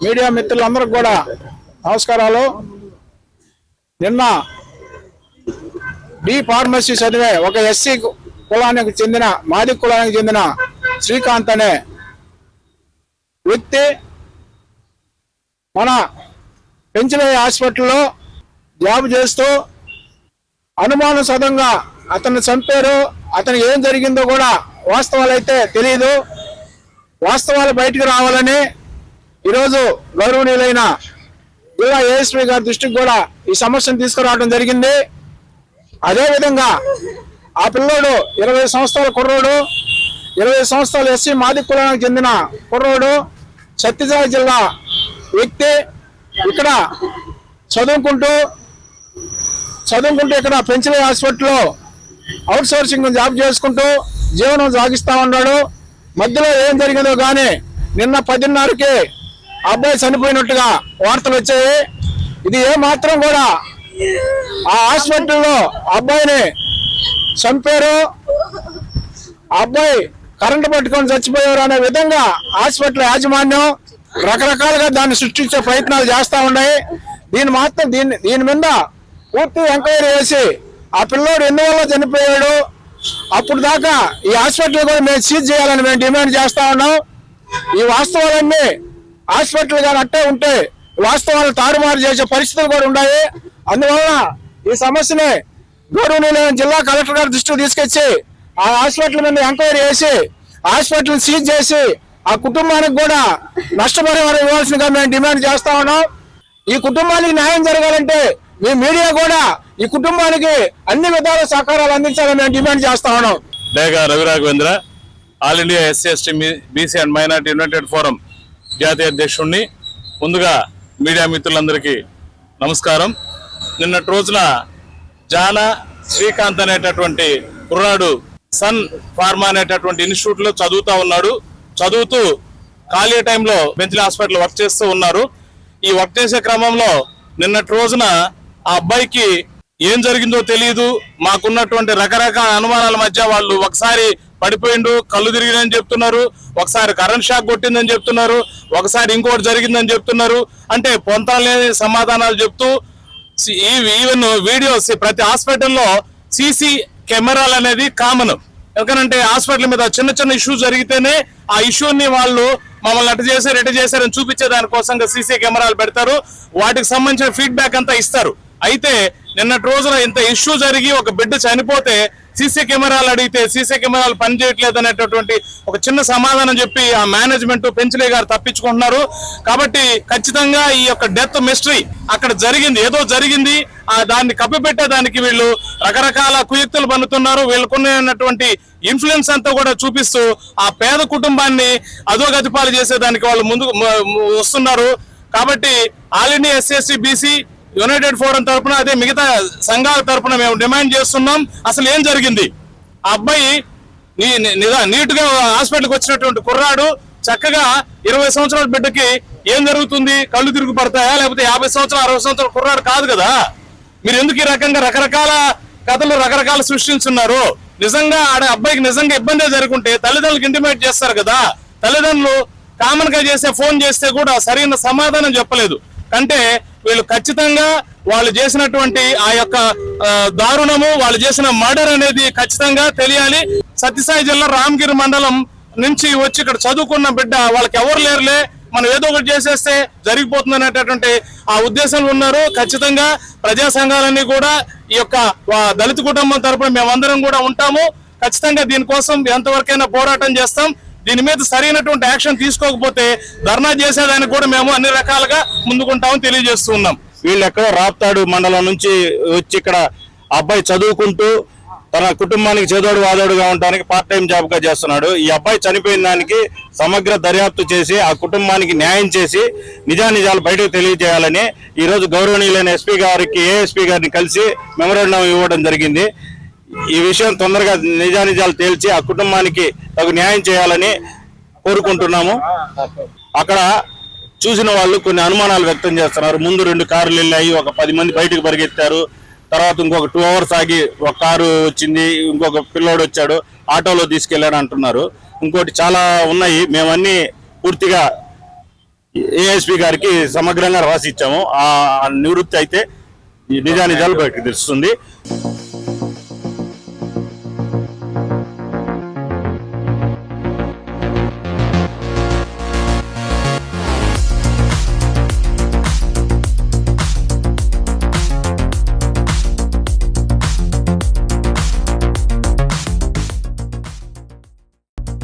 Media మిత్రులందరికీ కూడా నమస్కారాలు. నిన్న బి ఫార్మసీ చదివే ఒక ఎస్సీ కులానికి చెందిన మాది కులానికి చెందిన శ్రీకాంత్ అనే వ్యక్తి మన పెంచలయ్య హాస్పిటల్లో జాబ్ చేస్తూ అనుమానాస్పదంగా అతన్ని చంపారు. అతనికి ఏం జరిగిందో కూడా వాస్తవాలు అయితే తెలియదు. వాస్తవాలు బయటకు రావాలని ఈరోజు గౌరవనీయులైన జిల్లా ఏఎస్పీ గారి దృష్టికి కూడా ఈ సమస్యను తీసుకురావడం జరిగింది. అదేవిధంగా ఆ పిల్లోడు 20 సంవత్సరాల కుర్రోడు, 20 సంవత్సరాల ఎస్సీ మాది కులానికి చెందిన కుర్రోడు, ఛత్తీస్గఢ్ జిల్లా వ్యక్తి. ఇక్కడ చదువుకుంటూ ఇక్కడ పెంచలయ్య హాస్పిటల్లో అవుట్ సోర్సింగ్ జాబ్ చేసుకుంటూ జీవనం సాగిస్తా ఉన్నాడు. మధ్యలో ఏం జరిగిందో కానీ నిన్న 10:30కి అబ్బాయి చనిపోయినట్టుగా వార్తలు వచ్చాయి. ఇది ఏమాత్రం కూడా ఆ హాస్పిటల్లో అబ్బాయిని చంపారు, అబ్బాయి కరెంటు పట్టుకొని చచ్చిపోయారు అనే విధంగా హాస్పిటల్ యాజమాన్యం రకరకాలుగా దాన్ని సృష్టించే ప్రయత్నాలు చేస్తూ ఉన్నాయి. దీని మీద పూర్తి ఎంక్వైరీ చేసి ఆ పిల్లోడు ఎందువల్ల చనిపోయాడు, అప్పుడు దాకా ఈ హాస్పిటల్ కూడా మేము సీజ్ చేయాలని మేము డిమాండ్ చేస్తా ఉన్నాం. ఈ వాస్తవాలన్నీ హాస్పిటల్ కానీ అట్టే ఉంటే వాస్తవాలను తారుమారు చేసే పరిస్థితులు కూడా ఉన్నాయి. అందువలన ఈ సమస్యని గౌరవనీయులైన జిల్లా కలెక్టర్ గారి దృష్టికి తీసుకొచ్చి ఆ హాస్పిటల్ మీద ఎంక్వైరీ చేసి హాస్పిటల్ సీజ్ చేసి ఆ కుటుంబానికి కూడా నష్టపరిహారం ఇవ్వాల్సిందిగా మేము డిమాండ్ చేస్తా ఉన్నాం. ఈ కుటుంబానికి న్యాయం జరగాలంటే మీ మీడియా కూడా ఈ కుటుంబానికి అన్ని విధాల సహకారాలు అందించాలని మేము డిమాండ్ చేస్తా ఉన్నాం. డేగా Ravi Raghavendra, all India SC ST BC and minority United forum జాతీయ అధ్యక్షుడిని. ముందుగా మీడియా మిత్రులందరికీ నమస్కారం. నిన్నటి రోజున జానా శ్రీకాంత్ అనేటటువంటి కుర్రాడు సన్ ఫార్మా అనేటటువంటి ఇన్స్టిట్యూట్ లో చదువుతా ఉన్నాడు. చదువుతూ ఖాళీ టైంలో పెంచలయ్య హాస్పిటల్ వర్క్ చేస్తూ ఉన్నారు. ఈ వర్క్ చేసే క్రమంలో నిన్నటి రోజున ఆ అబ్బాయికి ఏం జరిగిందో తెలియదు. మాకున్నటువంటి రకరకాల అనుమానాల మధ్య వాళ్ళు ఒకసారి పడిపోయిండు, కళ్ళు తిరిగిందని చెప్తున్నారు, ఒకసారి కరెంట్ షాక్ కొట్టిందని చెప్తున్నారు, ఒకసారి ఇంకోటి జరిగిందని చెప్తున్నారు. అంటే పొంతలేని సమాధానాలు చెప్తూ ఈవెన్ వీడియోస్ ప్రతి హాస్పిటల్లో సీసీ కెమెరాలు అనేది కామన్. ఎందుకంటే హాస్పిటల్ మీద చిన్న చిన్న ఇష్యూ జరిగితేనే ఆ ఇష్యూని వాళ్ళు మమ్మల్ని అటు చేశారు ఎటు చేశారని చూపించే దానికోసంగా సీసీ కెమెరాలు పెడతారు, వాటికి సంబంధించిన ఫీడ్బ్యాక్ అంతా ఇస్తారు. అయితే నిన్నటి రోజున ఇంత ఇష్యూ జరిగి ఒక బిడ్డ చనిపోతే సీసీ కెమెరాలు అడిగితే సీసీ కెమెరాలు పనిచేయట్లేదు అనేటటువంటి ఒక చిన్న సమాధానం చెప్పి ఆ మేనేజ్మెంట్ పెంచలయ్య గారు తప్పించుకుంటున్నారు. కాబట్టి ఖచ్చితంగా ఈ యొక్క డెత్ మిస్టరీ అక్కడ జరిగింది, ఏదో జరిగింది, దాన్ని కప్పిపెట్టేదానికి వీళ్ళు రకరకాల కుయుక్తులు పన్నుతున్నారు. వీళ్ళకున్నటువంటి ఇన్ఫ్లుయెన్స్ అంతా కూడా చూపిస్తూ ఆ పేద కుటుంబాన్ని అధోగతిపాలు చేసేదానికి వాళ్ళు ముందుకు వస్తున్నారు. కాబట్టి all India SC ST BC United forum తరఫున అదే మిగతా సంఘాల తరఫున మేము డిమాండ్ చేస్తున్నాం. అసలు ఏం జరిగింది? ఆ అబ్బాయి నీట్ గా హాస్పిటల్కి వచ్చినటువంటి కుర్రాడు చక్కగా 20 సంవత్సరాల బిడ్డకి ఏం జరుగుతుంది? కళ్ళు తిరుగు పడతాయా? లేకపోతే 50 సంవత్సరాలు 60 సంవత్సరాల కుర్రాడు కాదు కదా. మీరు ఎందుకు ఈ రకంగా రకరకాల కథలు రకరకాల సృష్టించున్నారు? నిజంగా అబ్బాయికి నిజంగా ఇబ్బంది జరుగుంటే తల్లిదండ్రులకు ఇంటిమేట్ చేస్తారు కదా. తల్లిదండ్రులు కామన్ గా చేస్తే ఫోన్ చేస్తే కూడా సరైన సమాధానం చెప్పలేదు. అంటే వీళ్ళు ఖచ్చితంగా వాళ్ళు చేసినటువంటి ఆ యొక్క దారుణము, వాళ్ళు చేసిన మర్డర్ అనేది ఖచ్చితంగా తెలియాలి. సత్యసాయి జిల్లా రామగిరి మండలం నుంచి వచ్చి ఇక్కడ చదువుకున్న బిడ్డ, వాళ్ళకి ఎవరు లేరులే, మనం ఏదో ఒకటి చేసేస్తే జరిగిపోతుంది అనేటటువంటి ఆ ఉద్దేశంలో ఉన్నారు. ఖచ్చితంగా ప్రజా సంఘాలన్నీ కూడా ఈ యొక్క దళిత కుటుంబం తరపున మేమందరం కూడా ఉంటాము. ఖచ్చితంగా దీనికోసం ఎంతవరకైనా పోరాటం చేస్తాం. దీని మీద సరైనటువంటి యాక్షన్ తీసుకోకపోతే ధర్నా చేసేదానికి కూడా మేము అన్ని రకాలుగా ముందుకుంటామని తెలియజేస్తూ ఉన్నాం. వీళ్ళు ఎక్కడో రాప్తాడు మండలం నుంచి వచ్చి ఇక్కడ అబ్బాయి చదువుకుంటూ తన కుటుంబానికి చేదోడు వాదోడుగా ఉండడానికి పార్ట్ టైం జాబ్ గా చేస్తున్నాడు. ఈ అబ్బాయి చనిపోయిన దానికి సమగ్ర దర్యాప్తు చేసి ఆ కుటుంబానికి న్యాయం చేసి నిజానిజాలు బయటకు తెలియజేయాలని ఈ రోజు గౌరవనీయులైన ఎస్పీ గారికి ఏఎస్పీ గారిని కలిసి మెమోరాండం ఇవ్వడం జరిగింది. ఈ విషయం తొందరగా నిజానిజాలు తేల్చి ఆ కుటుంబానికి తగు న్యాయం చేయాలని కోరుకుంటున్నాము. అక్కడ చూసిన వాళ్ళు కొన్ని అనుమానాలు వ్యక్తం చేస్తున్నారు. ముందు 2 కార్లు వెళ్ళాయి, ఒక 10 మంది బయటకు పరిగెత్తారు, తర్వాత ఇంకొక 2 hours ఆగి ఒక కారు వచ్చింది, ఇంకొక పిల్లోడు వచ్చాడు, ఆటోలో తీసుకెళ్లాడు అంటున్నారు. ఇంకోటి చాలా ఉన్నాయి. మేమన్నీ పూర్తిగా ఏఎస్పీ గారికి సమగ్రంగా రాసి ఇచ్చాము. ఆ నివృత్తి అయితే నిజానిజాలు బయటకు తెలుస్తుంది.